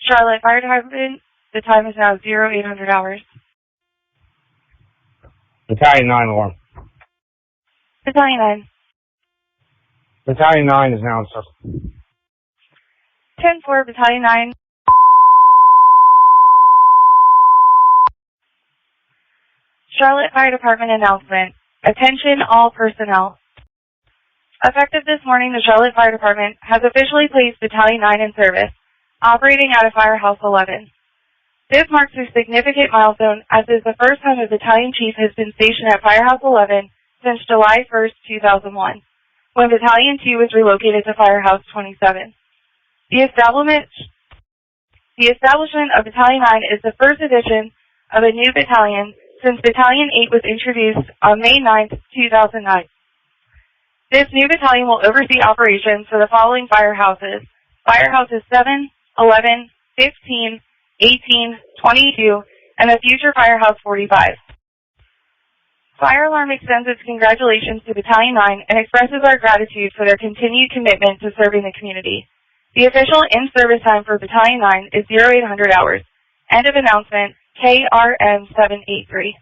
Charlotte Fire Department, the time is now 0800 hours. Battalion 9 alarm. Battalion 9. Battalion 9 is now in circle. 10-4, Battalion 9. Charlotte Fire Department announcement. Attention all personnel. Effective this morning, the Charlotte Fire Department has officially placed Battalion 9 in service, operating out of Firehouse 11. This marks a significant milestone, as is the first time a battalion chief has been stationed at Firehouse 11 since July 1st, 2001, when Battalion 2 was relocated to Firehouse 27. The establishment of Battalion 9 is the first edition of a new battalion since Battalion 8 was introduced on May 9th, 2009. This new battalion will oversee operations for the following firehouses: Firehouses 7, 11, 15, 18, 22, and the future Firehouse 45. Fire Alarm extends its congratulations to Battalion 9 and expresses our gratitude for their continued commitment to serving the community. The official in-service time for Battalion 9 is 0800 hours. End of announcement, KRM 783.